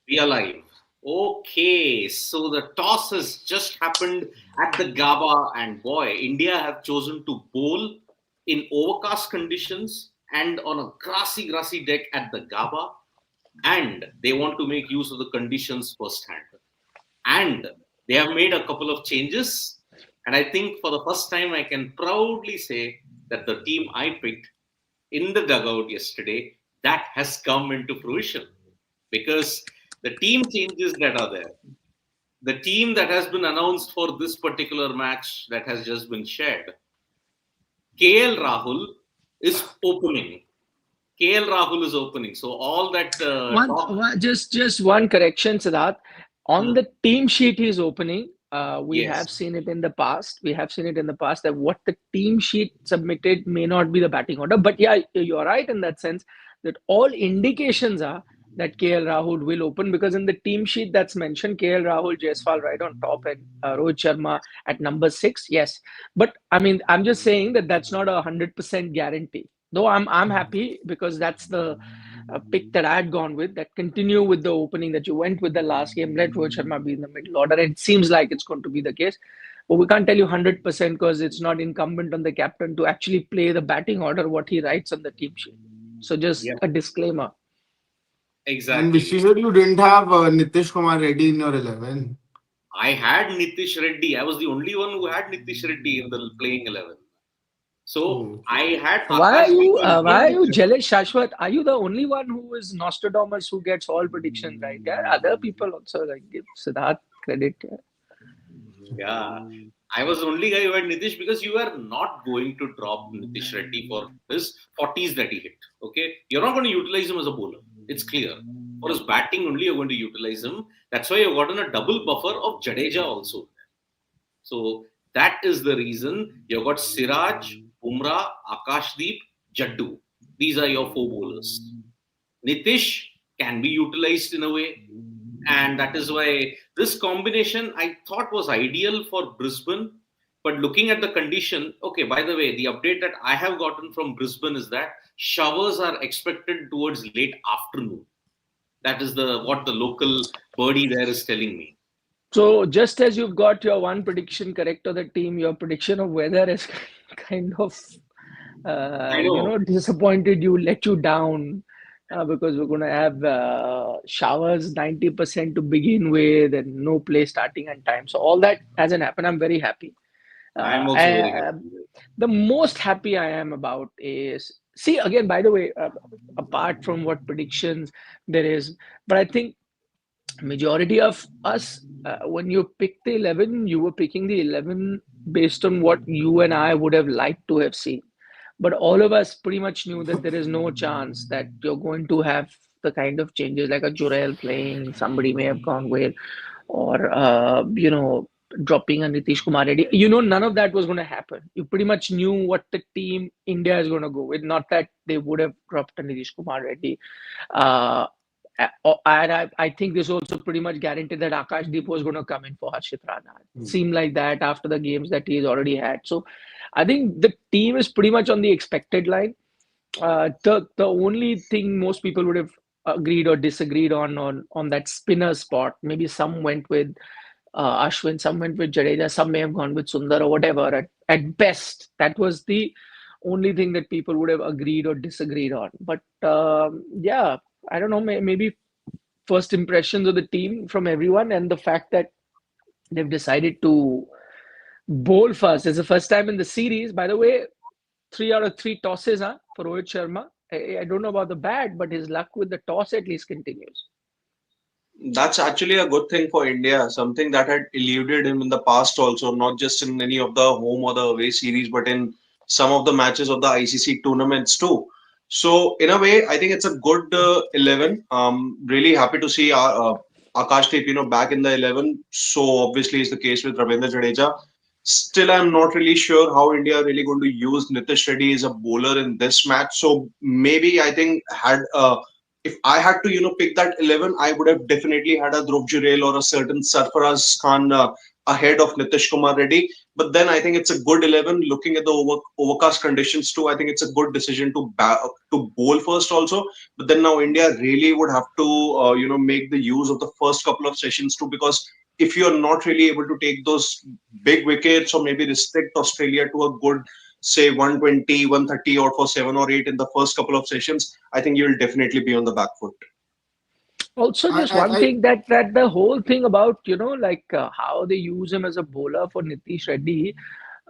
We are live. Okay, so the toss has just happened at the Gabba, and boy, India have chosen to bowl in overcast conditions and on a grassy deck at the Gabba, and they want to make use of the conditions firsthand. And they have made a couple of changes, and I think for the first time, I can proudly say that the team I picked in the dugout yesterday that has come into fruition because the team changes that are there, the team that has been announced for this particular match that has just been shared, KL Rahul is opening. KL Rahul is opening. So all that talk. Just one correction, Siddharth. On Hmm, the team sheet he's opening, we yes, have seen it in the past. We have seen it in the past that what the team sheet submitted may not be the batting order. But yeah, you're right in that sense that all indications are that KL Rahul will open because in the team sheet that's mentioned, KL Rahul, Jaiswal right on top and Rohit Sharma at number 6. Yes, but I mean, I'm just saying that that's not 100% guarantee. Though I'm happy because that's the pick that I had gone with, that continue with the opening that you went with the last game. Let Rohit Sharma be in the middle order. It seems like it's going to be the case. But we can't tell you 100% because it's not incumbent on the captain to actually play the batting order what he writes on the team sheet. So just yep, a disclaimer. And exactly. Vishisar, you didn't have Nitish Kumar Reddy in your 11. I had Nitish Reddy. I was the only one who had Nitish Reddy in the playing 11. So Oh, I had Why are Akash Deep you as why are well. you jealous, Shashwat? Are you the only one who is Nostradamus who gets all predictions right? There are other people also like give Siddharth credit. Yeah. I was the only guy who had Nitish because you are not going to drop Nitish Reddy for his 40s that he hit. Okay. You're not going to utilize him as a bowler. It's clear. For his batting only, you're going to utilize him. That's why you've gotten a double buffer of Jadeja also. So that is the reason you've got Siraj, Bumrah, Akashdeep, Jaddu. These are your four bowlers. Nitish can be utilized in a way, and that is why this combination I thought was ideal for Brisbane. But looking at the condition, okay, by the way, the update that I have gotten from Brisbane is that showers are expected towards late afternoon. That is the what the local birdie there is telling me. So just as you've got your one prediction correct of the team, your prediction of weather is kind of I know. disappointed you, let you down because we're going to have showers 90% to begin with and no play starting on time. So all that hasn't happened. I'm very happy. I am also very I, happy. the most happy I am about is see again. By the way, apart from what predictions there is, but I think majority of us when you picked the 11 you were picking the 11 based on what you and I would have liked to have seen, but all of us pretty much knew that there is no chance that you're going to have the kind of changes like a Jurel playing, somebody may have gone with, or dropping a Nitish Kumar Reddy. None of that was going to happen. You pretty much knew what the team India is going to go with, not that they would have dropped a Nitish Kumar Reddy. uh, and I think this also pretty much guaranteed that Akash Deep was going to come in for Harshit Rana. It seemed like that after the games that he's already had. So I think the team is pretty much on the expected line. The only thing most people would have agreed or disagreed on that spinner spot. Maybe some went with Ashwin, some went with Jadeja, some may have gone with Sundar or whatever. At best, that was the only thing that people would have agreed or disagreed on. But yeah, I don't know. Maybe first impressions of the team from everyone and the fact that they've decided to bowl first. It's the first time in the series. By the way, 3 out of 3 tosses, huh, for Rohit Sharma. I don't know about the bat, but his luck with the toss at least continues. That's actually a good thing for India, something that had eluded him in the past also, not just in any of the home or the away series, but in some of the matches of the ICC tournaments too. So in a way, I think it's a good 11. Really happy to see Akash Deep, back in the 11. So obviously is the case with Ravindra Jadeja. Still, I'm not really sure how India are really going to use Nitish Reddy as a bowler in this match. So maybe I think had if I had to, pick that 11, I would have definitely had a Dhruv Jurel or a certain Sarfaraz Khan ahead of Nitish Kumar Reddy. But then I think it's a good 11. Looking at the overcast conditions too, I think it's a good decision to to bowl first also. But then now India really would have to make the use of the first couple of sessions too, because if you're not really able to take those big wickets or maybe restrict Australia to a good say 120, 130 or for 7 or 8 in the first couple of sessions, I think you'll definitely be on the back foot. Also, I, just one I, thing that the whole thing about, like how they use him as a bowler for Nitish Reddy,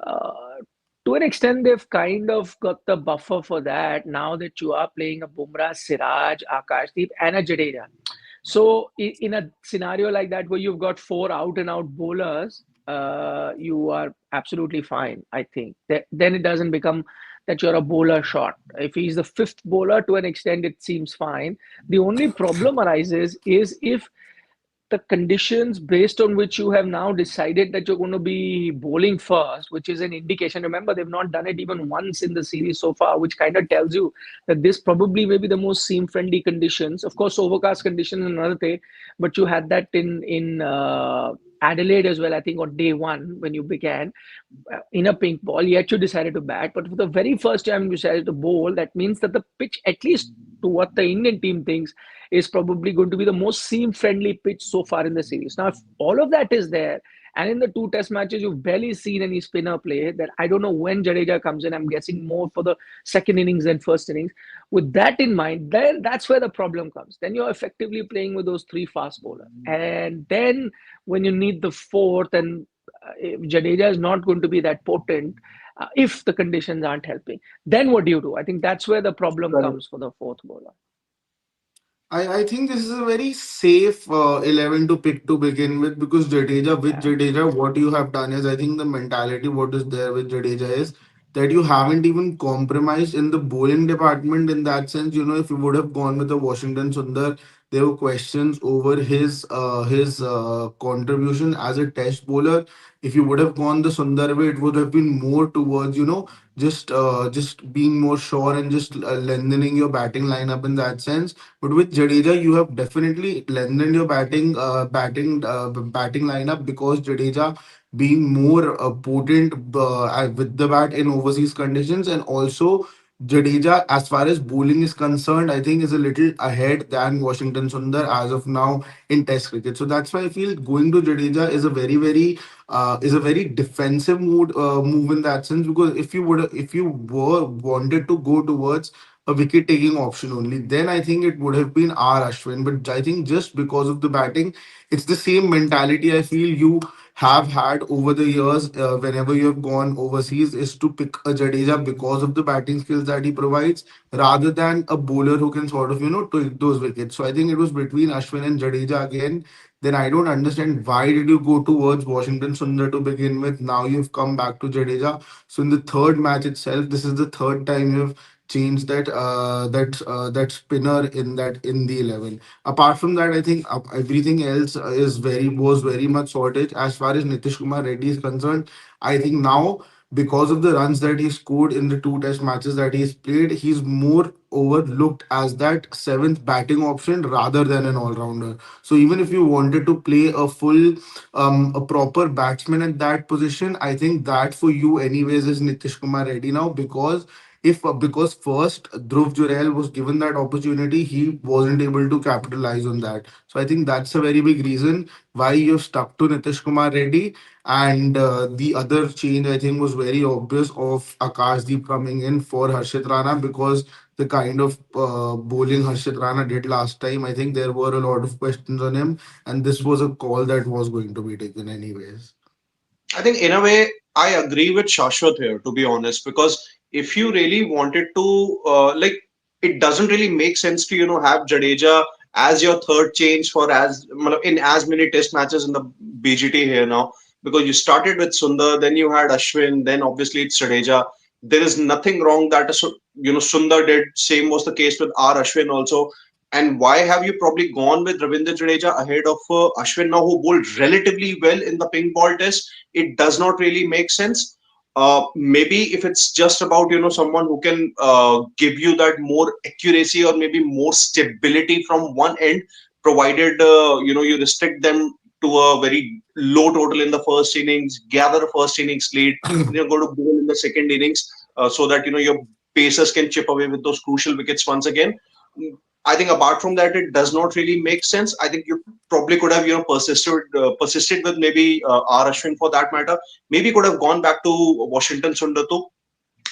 uh, to an extent, they've kind of got the buffer for that now that you are playing a Bumrah, Siraj, Akashdeep, and a Jadeja. So, in a scenario like that where you've got four out and out bowlers, you are absolutely fine, I think. Then it doesn't become that you're a bowler short. If he's the fifth bowler, to an extent, it seems fine. The only problem arises is if the conditions based on which you have now decided that you're going to be bowling first, which is an indication. Remember, they've not done it even once in the series so far, which kind of tells you that this probably may be the most seam-friendly conditions. Of course, overcast conditions is another thing, but you had that in Adelaide as well, I think, on day one when you began in a pink ball, yet you decided to bat. But for the very first time you decided to bowl, that means that the pitch, at least to what the Indian team thinks, is probably going to be the most seam friendly pitch so far in the series. Now, if all of that is there, and in the two test matches, you've barely seen any spinner play, that I don't know when Jadeja comes in. I'm guessing more for the second innings than first innings. With that in mind, then that's where the problem comes. Then you're effectively playing with those three fast bowlers. And then when you need the fourth, and if Jadeja is not going to be that potent, if the conditions aren't helping, then what do you do? I think that's where the problem comes for the fourth bowler. I think this is a very safe 11 to pick to begin with, because with Yeah. Jadeja, what you have done is, I think the mentality what is there with Jadeja is that you haven't even compromised in the bowling department in that sense. If you would have gone with the Washington Sundar, there were questions over his contribution as a test bowler. If you would have gone the Sundar way, it would have been more towards, just being more sure and just lengthening your batting lineup in that sense. But with Jadeja, you have definitely lengthened your batting lineup, because Jadeja being more potent with the bat in overseas conditions, and also Jadeja, as far as bowling is concerned, I think is a little ahead than Washington Sundar as of now in Test cricket. So that's why I feel going to Jadeja is a very defensive move in that sense, because if you were wanted to go towards a wicket taking option only, then I think it would have been R Ashwin. But I think just because of the batting, it's the same mentality I feel you have had over the years whenever you have gone overseas, is to pick a Jadeja because of the batting skills that he provides, rather than a bowler who can sort of, take those wickets. So I think it was between Ashwin and Jadeja again. Then I don't understand why did you go towards Washington Sundar to begin with. Now you've come back to Jadeja. So in the third match itself, this is the third time you've changed that spinner in the 11. Apart from that, I think everything else was very much sorted. As far as Nitish Kumar Reddy is concerned, I think now, because of the runs that he scored in the two test matches that he's played, he's more overlooked as that seventh batting option rather than an all-rounder. So even if you wanted to play a proper batsman at that position, I think that for you anyways is Nitish Kumar Reddy now, because first Dhruv Jurel was given that opportunity, he wasn't able to capitalize on that. So I think that's a very big reason why you've stuck to Nitish Kumar Reddy. And the other change I think was very obvious of Akashdeep coming in for Harshit Rana, because the kind of bowling Harshit Rana did last time, I think there were a lot of questions on him, and this was a call that was going to be taken anyways. I think in a way I agree with Shashwat here, to be honest, because if you really wanted to it doesn't really make sense to have Jadeja as your third change for in as many test matches in the BGT here now, because you started with Sundar, then you had Ashwin, then obviously it's Jadeja. There is nothing wrong that Sundar did. Same was the case with R Ashwin also. And why have you probably gone with Ravindra Jadeja ahead of Ashwin now, who bowled relatively well in the pink ball test? It does not really make sense. Maybe if it's just about someone who can give you that more accuracy or maybe more stability from one end, provided you restrict them to a very low total in the first innings, gather a first innings lead, go to bowl in the second innings, so that your pacers can chip away with those crucial wickets once again. I think apart from that, it does not really make sense. I think you probably could have persisted with maybe R Ashwin for that matter. Maybe could have gone back to Washington Sundar too.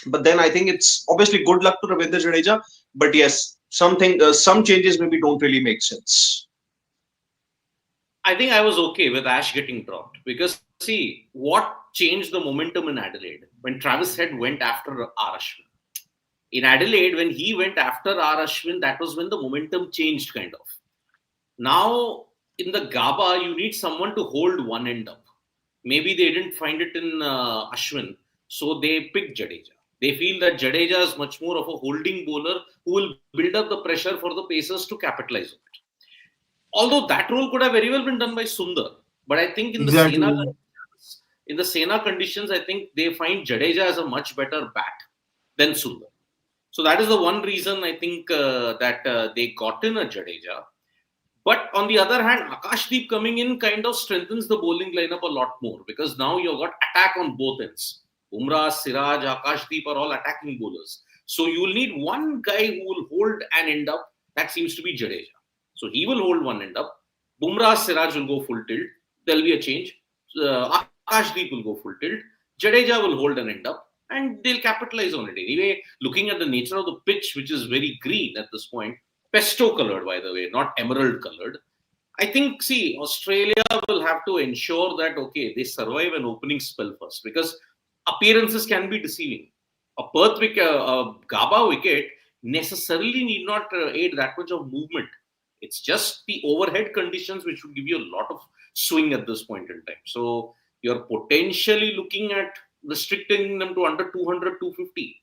But then I think it's obviously good luck to Ravindra Jadeja. But yes, some changes maybe don't really make sense. I think I was okay with Ash getting dropped because see what changed the momentum in Adelaide when Travis Head went after R Ashwin. In Adelaide, when he went after R Ashwin, that was when the momentum changed kind of. Now in the Gabba, you need someone to hold one end up. Maybe they didn't find it in Ashwin, so they picked Jadeja. They feel that Jadeja is much more of a holding bowler who will build up the pressure for the Pacers to capitalize on it. Although that role could have very well been done by Sundar, but I think Exactly. In the Sena conditions, I think they find Jadeja as a much better bat than Sundar. So that is the one reason I think that they got in a Jadeja. But on the other hand, Akashdeep coming in kind of strengthens the bowling lineup a lot more because now you've got attack on both ends. Umrah, Siraj, Akashdeep are all attacking bowlers. So you will need one guy who will hold an end up. That seems to be Jadeja. So he will hold one end up. Bumrah, Siraj will go full tilt. There'll be a change. Akashdeep will go full tilt. Jadeja will hold an end up and they'll capitalize on it. Anyway, looking at the nature of the pitch, which is very green at this point, pesto colored, by the way, not emerald colored. I think, see, Australia will have to ensure that, okay, they survive an opening spell first because appearances can be deceiving. A Perth wicket, a Gabba wicket necessarily need not aid that much of movement. It's just the overhead conditions which will give you a lot of swing at this point in time. So you're potentially looking at restricting them to under 200, 250.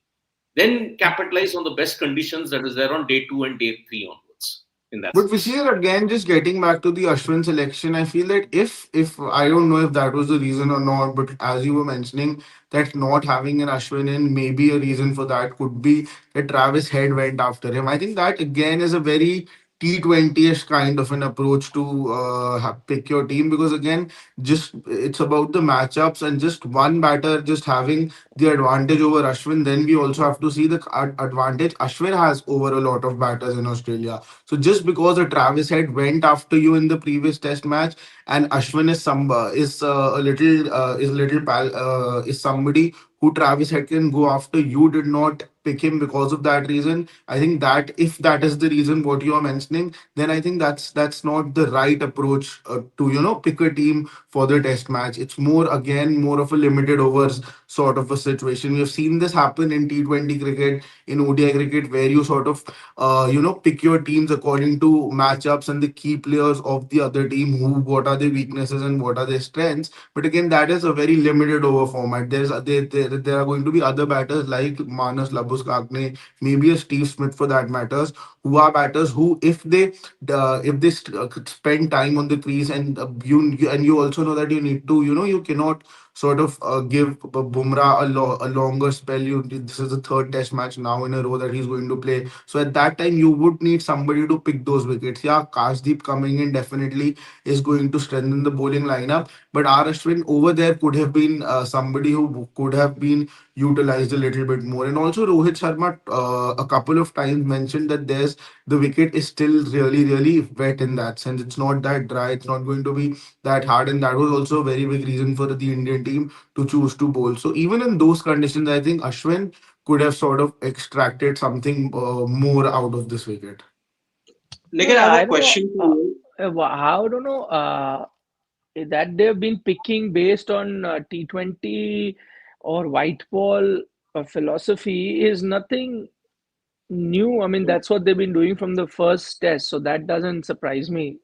Then capitalize on the best conditions that is there on day two and day three onwards in that But sense. Vishir, again, just getting back to the Ashwin selection, I feel that if I don't know if that was the reason or not, but as you were mentioning that not having an Ashwin in, maybe a reason for that could be that Travis Head went after him. I think that again is a very T20ish kind of an approach to pick your team, because again, just it's about the matchups and just one batter just having the advantage over Ashwin. Then we also have to see the advantage Ashwin has over a lot of batters in Australia. So just because a Travis Head went after you in the previous Test match, and Ashwin is a little pal is somebody who Travis Head can go after, you did not pick him because of that reason. I think that if that is the reason what you are mentioning, then I think that's not the right approach to pick a team for the Test match. It's more of a limited overs sort of a situation. We have seen this happen in T20 cricket, in ODI cricket, where you sort of pick your teams according to matchups and the key players of the other team, who what are their weaknesses and what are their strengths. But again, that is a very limited over format. There are going to be other batters like Manas Labuschagne, maybe a Steve Smith for that matters, who are batters who, if they spend time on the crease, and you also know that you need to, you cannot sort of give Bumrah a longer spell. This is the third Test match now in a row that he's going to play. So at that time, you would need somebody to pick those wickets. Yeah, Kashdeep coming in definitely is going to strengthen the bowling lineup, but R Ashwin over there could have been somebody who could have been utilized a little bit more. And also Rohit Sharma a couple of times mentioned that the wicket is still really really wet in that sense. It's not that dry. It's not going to be that hard, and that was also a very big reason for the Indian team to choose to bowl. So even in those conditions, I think Ashwin could have sort of extracted something more out of this wicket. Nikhil, I Yeah, have I a don't know. question for you. How I don't know that they've been picking based on T20 or white ball philosophy is nothing new. I mean, that's what they've been doing from the first test, so that doesn't surprise me.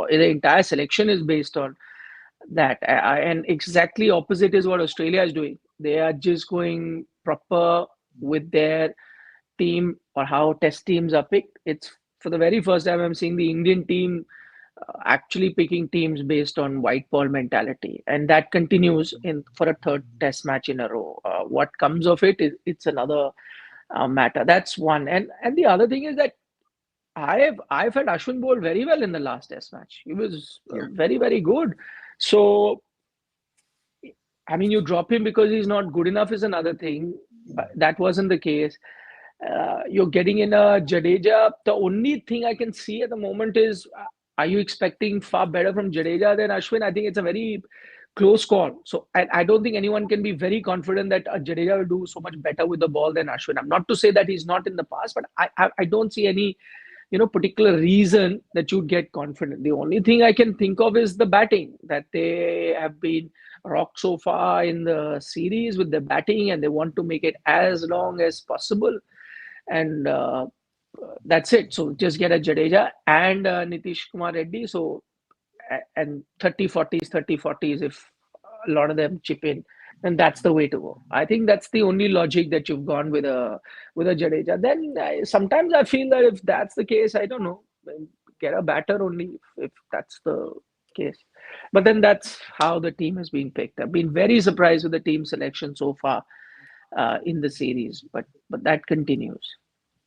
The entire selection is based on that, and exactly opposite is what Australia is doing. They are just going proper with their team or how test teams are picked. It's for the very first time I'm seeing the Indian team actually picking teams based on white ball mentality, and that continues in for a third test match in a row. What comes of it is it's another matter. That's one, and the other thing is that I've had Ashwin bowl very well in the last Test match. He was Yeah. very, very good. So I mean, you drop him because he's not good enough is another thing. That wasn't the case. You're getting in a Jadeja. The only thing I can see at the moment is, are you expecting far better from Jadeja than Ashwin? I think it's a very close call. So I don't think anyone can be very confident that Jadeja will do so much better with the ball than Ashwin. I'm not to say that he's not in the past, but I don't see any particular reason that you'd get confident. The only thing I can think of is the batting, that they have been rocked so far in the series with the batting, and they want to make it as long as possible. And that's it. So just get a Jadeja and Nitish Kumar Reddy. So and 30 40s if a lot of them chip in, then that's the way to go. I think that's the only logic that you've gone with a Jadeja. Then sometimes I feel that if that's the case, I don't know, get a batter only if that's the case. But then that's how the team has been picked. I've been very surprised with the team selection so far in the series, but that continues.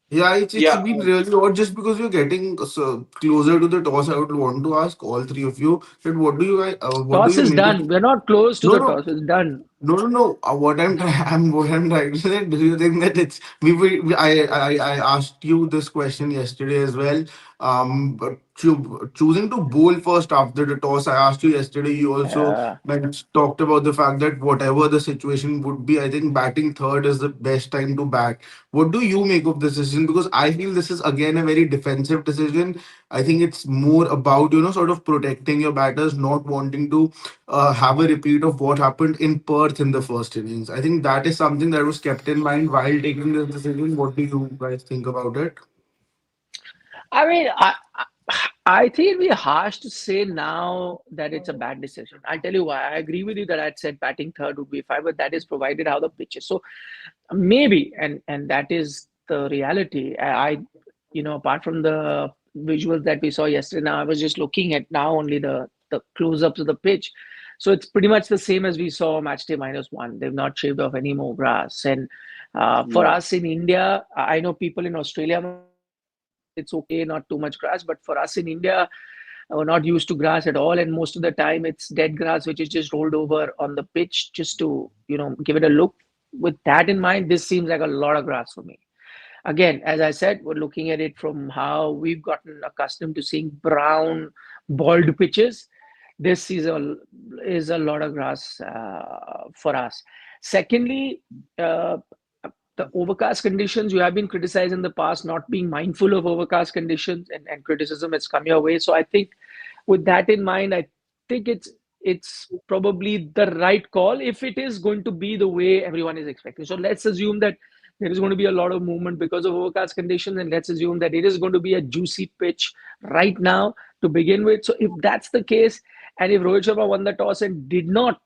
Yeah, it's Yeah. been really odd just because you're getting closer to the toss. I would want to ask all three of you that what do Toss you is make of? done. We're not close to No, the no. toss. It's done. No, no, no. What I'm trying to say. Do you think that it's I asked you this question yesterday as well. But choosing to bowl first after the toss. I asked you yesterday. You also Uh, talked about the fact that whatever the situation would be, I think batting third is the best time to bat. What do you make of this decision? Because I feel this is again a very defensive decision. I think it's more about sort of protecting your batters, not wanting to have a repeat of what happened in Perth in the first innings. I think that is something that was kept in mind while taking this decision. What do you guys think about it? I mean, I think it'd be harsh to say now that it's a bad decision. I'll tell you why. I agree with you that I'd said batting third would be fine, but that is provided how the pitch is. So maybe, and that is the reality. Apart from the visuals that we saw yesterday, now I was just looking at now only the close-ups of the pitch. So it's pretty much the same as we saw match day -1. They've not shaved off any more grass. And for Yeah. us in India, I know people in Australia might say it's okay, not too much grass. But for us in India, we're not used to grass at all. And most of the time, it's dead grass, which is just rolled over on the pitch just to, give it a look. With that in mind, this seems like a lot of grass for me. Again, as I said, we're looking at it from how we've gotten accustomed to seeing brown, bald pitches. This is a lot of grass for us. Secondly, uh, the overcast conditions, you have been criticized in the past, not being mindful of overcast conditions, and criticism has come your way. So I think with that in mind, I think it's probably the right call if it is going to be the way everyone is expecting. So let's assume that there is going to be a lot of movement because of overcast conditions, and let's assume that it is going to be a juicy pitch right now to begin with. So if that's the case, and if Rohit Sharma won the toss and did not,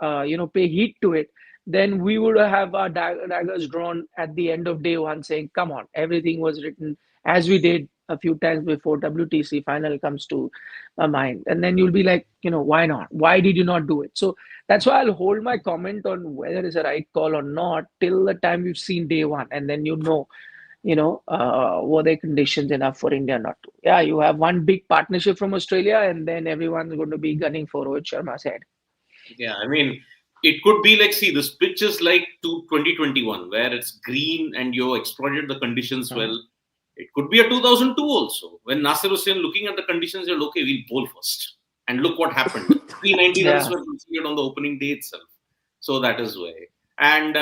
pay heed to it, then we would have our daggers drawn at the end of day one, saying, "Come on, everything was written as we did a few times before WTC final comes to my mind." And then you'll be like, why not? Why did you not do it? So that's why I'll hold my comment on whether it's a right call or not till the time we've seen day one, and then were there conditions enough for India not to? Yeah, you have one big partnership from Australia, and then everyone's going to be gunning for Rohit Sharma's head. Yeah, I mean, it could be like, see, this pitch is like to 2021, where it's green and you exploited the conditions well. It could be a 2002 also, when Nasir Hussain looking at the conditions, you're okay, we'll bowl first. And look what happened. 390 runs Yeah. were conceded on the opening day itself. So that is why. And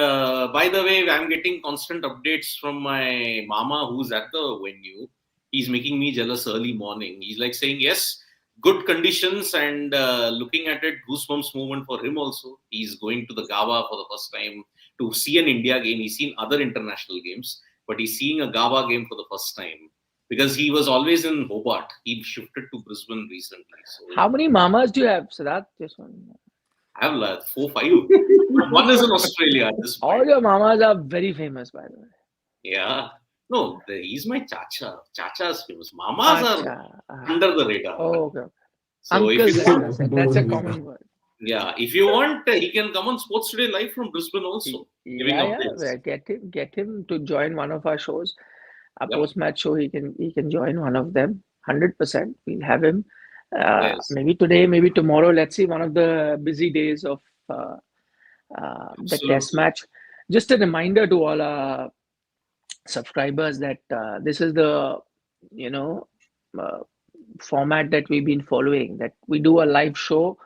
by the way, I'm getting constant updates from my mama who's at the venue. He's making me jealous early morning. He's like saying, yes, good conditions, and looking at it, goosebumps moment for him also. He's going to the gabba for the first time to see an India game. He's seen other international games, but he's seeing a gabba game for the first time because he was always in Hobart. He shifted to Brisbane recently. So How many mamas do you have, Siddharth? Just one. I have like 4, 5. But one is in Australia at this All point. your mamas are very famous, by the way. Yeah. No, he's my chacha. Chacha's famous. Mamas are Acha. under the radar. Oh, okay. So if Uncles, you as want, I said. That's a common word. yeah, if you want, he can come on Sports Today Live from Brisbane also, giving Yeah, updates. yeah. Get him to join one of our shows. a Yep. post-match show. He can join one of them. 100%. We'll have him. Yes. Maybe today, maybe tomorrow. Let's see. One of the busy days of uh, the test Absolutely. match. Just a reminder to all our subscribers that this is the you know uh, format that we've been following. That we do a live show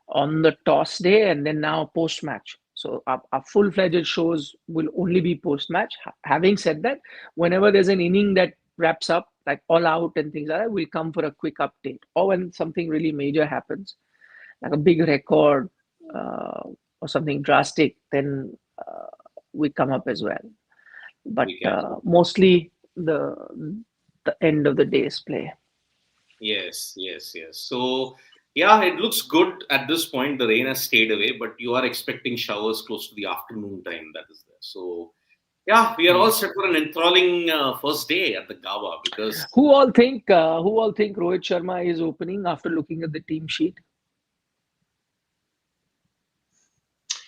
on the toss day and then now post match. So our full fledged shows will only be post match. Having said that, whenever there's an inning that wraps up, like all out and things like that, we'll come for a quick update. Or when something really major happens, like a big record uh, or something drastic, then we come up as well. But We can. mostly the end of the day's play. Yes, yes, yes. So, yeah, it looks good at this point. The rain has stayed away, but you are expecting showers close to the afternoon time that is there. So, yeah, we are all set for an enthralling first day at the Gabba because Who all think Rohit Sharma is opening after looking at the team sheet?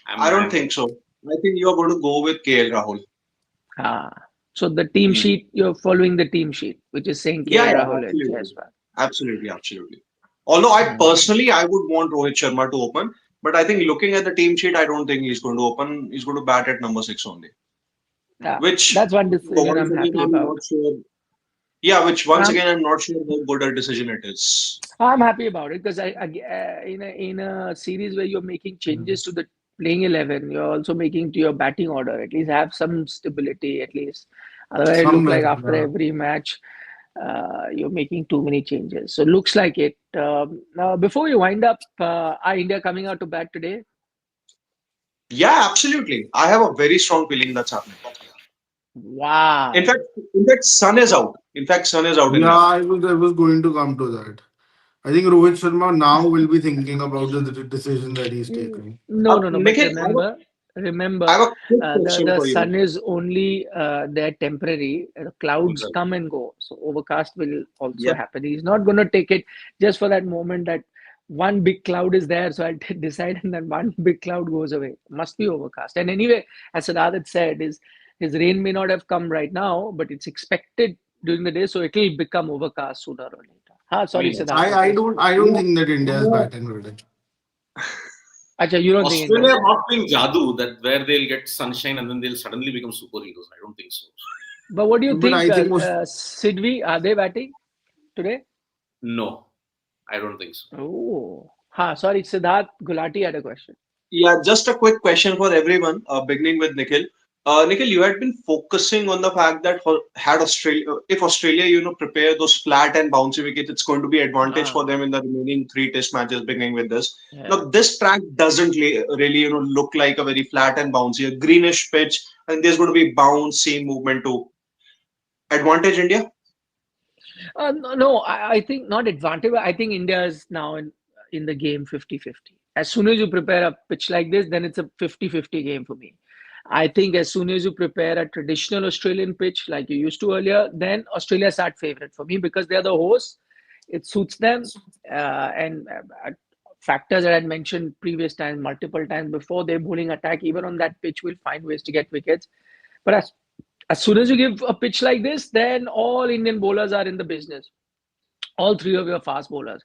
I don't I'm think so. I think you are going to go with KL Rahul. Ah, so the team Hmm. sheet, you're following the team sheet, which is saying Yeah, KL yeah, Rahul and absolutely. Jaiswal. Absolutely, absolutely. Although I Hmm. personally I would want Rohit Sharma to open, but I think looking at the team sheet, I don't think he's going to open. He's going to bat at number six only. Yeah, Which that's one decision once I'm again happy I'm about. not sure. Yeah, which once I'm again I'm not sure how good a decision it is. I'm happy about it because in a series where you're making changes to the playing 11, you're also making to your batting order. At least have some stability. At least, otherwise it look Somewhere. like after every match, you're making too many changes. So looks like it. Now, before we wind up, are India coming out to bat today? Yeah, absolutely. I have a very strong feeling that's happening. In Wow. fact, in fact, Sun is out. In fact, Sun is out in Yeah, that. I was going to come to that. I think Rohit Sharma now will be thinking about the decision that he's taking. No, no, no. But Nikhil, I remember, have a quick the question the for you. sun is only there temporary. Clouds temporary. come and go, so overcast will also Yeah. happen. He's not going to take it just for that moment that one big cloud is there, so I'll decide, and then one big cloud goes away. Must be overcast. And anyway, as Siddharth had said, his rain may not have come right now, but it's expected during the day, so it will become overcast sooner or later. Sorry, We'll Siddharth, I what I was? don't I don't Yeah. think that India is Yeah. batting today. Acha, you don't think India Australia is are batting? not doing Jadoo that where they'll get sunshine and then they'll suddenly become superheroes. I don't think so. But what do you But think, I think Sidvi? Are they batting today? No, I don't think so. Oh, sorry, Siddharth Gulati had a question. Yeah, just a quick question for everyone, beginning with Nikhil. Nikhil, you had been focusing on the fact that had Australia, if Australia, prepare those flat and bouncy wickets, it's going to be advantage for Ah, them in the remaining three test matches, beginning with this. yeah. Now, this track doesn't really, look like a very flat and bouncy, a greenish pitch, and there's going to be bounce, seam movement too. Advantage India? No, I think not advantage. But I think India is now in the game 50-50. As soon as you prepare a pitch like this, then it's a 50-50 game for me. I think as soon as you prepare a traditional Australian pitch like you used to earlier, then Australia start favorite for me because they're the hosts. It suits them, and factors that I had mentioned previous times, multiple times before. Their bowling attack, even on that pitch, will find ways to get wickets. But as soon as you give a pitch like this, then all Indian bowlers are in the business. All three of your fast bowlers.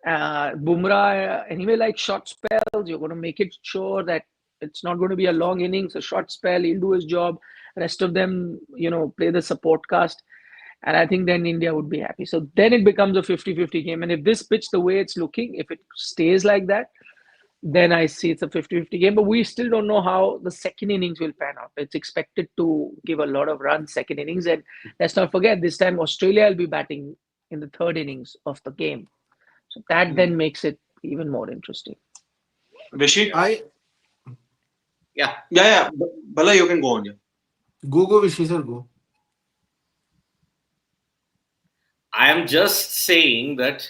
Bumrah, anyway, like short spells, you're going to make it sure that it's not going to be a long innings, a short spell. He'll do his job. Rest of them, play the support cast. And I think then India would be happy. So then it becomes a 50-50 game. And if this pitch, the way it's looking, if it stays like that, then I see it's a 50-50 game. But we still don't know how the second innings will pan out. It's expected to give a lot of runs second innings. And let's not forget, this time Australia will be batting in the third innings of the game. So that then makes it even more interesting. Vishy? I Yeah, Yeah, yeah. Bala, you can go on. Yeah. go Vishy sir go. I am just saying that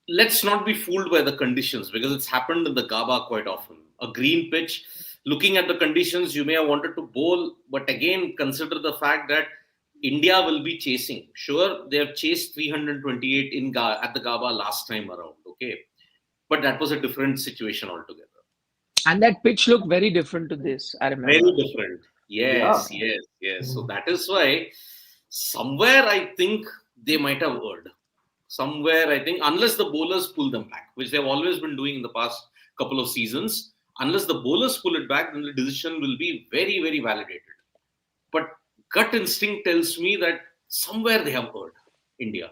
let's not be fooled by the conditions because it's happened in the Gabba quite often. A green pitch, looking at the conditions, you may have wanted to bowl, but again, consider the fact that India will be chasing. Sure, they have chased 328 at the Gabba last time around, okay? But that was a different situation altogether. And that pitch looked very different to this, I Very remember. different. Yeah. Yes, yes, yes. So that is why. somewhere I think they might have erred. Somewhere I think, unless the bowlers pull them back, which they've always been doing in the past couple of seasons, unless the bowlers pull it back, then the decision will be very, very validated. But gut instinct tells me that somewhere they have erred, India.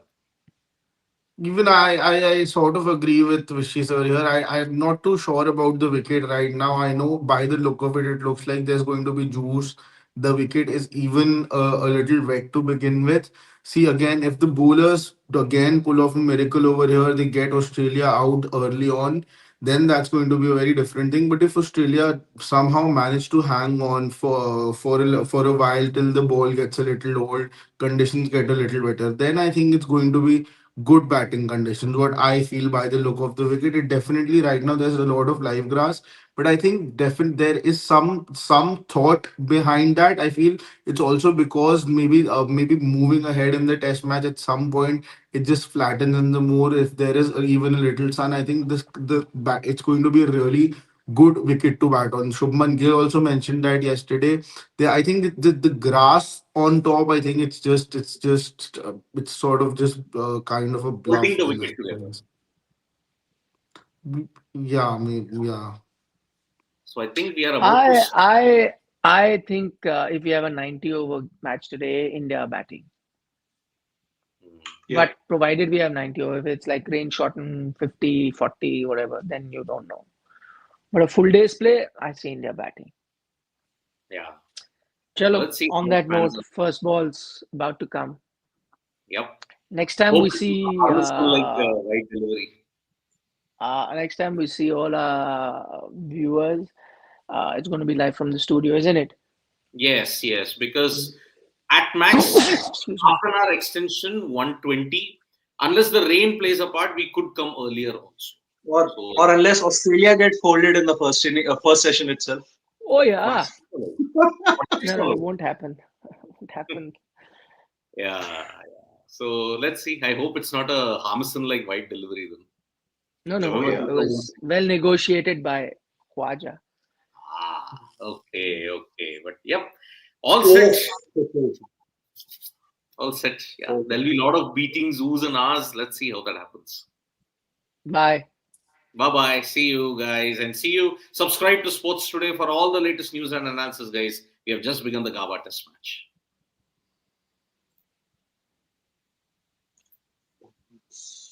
Even I sort of agree with Vishy sir here. I'm not too sure about the wicket right now. I know by the look of it, it looks like there's going to be juice. The wicket is even a little wet to begin with. See, again, if the bowlers again pull off a miracle over here, they get Australia out early on, then that's going to be a very different thing. But if Australia somehow manage to hang on for a while till the ball gets a little old, conditions get a little better, then I think it's going to be good batting conditions. What I feel by the look of the wicket, it definitely right now there's a lot of live grass, but I think there is some thought behind that. I feel it's also because maybe moving ahead in the test match at some point it just flattens in the more. If there is even a little sun, I think it's going to be a really good wicket to bat on. Shubman Gill also mentioned that yesterday. I think the grass on top. I think it's sort of just kind of a Holding bluff. the wicket together. Yeah, maybe, yeah. So I think we are about to. I I I think if we have a 90 over match today, India are batting. Yeah. But provided we have 90 over, if it's like rain shorten 50, 40, whatever, then you don't know. But a full day's play, I see India batting. Yeah. Chalo, Let's see on how it that pans note, out. first ball's about to come. Yep. Next time Hope we it's not see harvesting like right delivery. next time we see all our viewers, it's going to be live from the studio, isn't it? Yes, yes. Because at max, Excuse half me. an hour extension, 120. Unless the rain plays a part, we could come earlier also. So Or unless Australia get folded in the first session itself. Oh what yeah. is possible. What is No, it possible. won't happen. It won't happen. Yeah, yeah. So let's see. I hope it's not a Harmison like white delivery then. No, no, Joy it of the was West. well negotiated by Khwaja. Okay, okay. But yep, all set. Oh, All set. Yeah, okay. there'll be a lot of beatings, oohs and ahs. Let's see how that happens. Bye. Bye bye. See you guys, and see you. Subscribe to Sports Today for all the latest news and analysis, guys. We have just begun the Gabba Test match.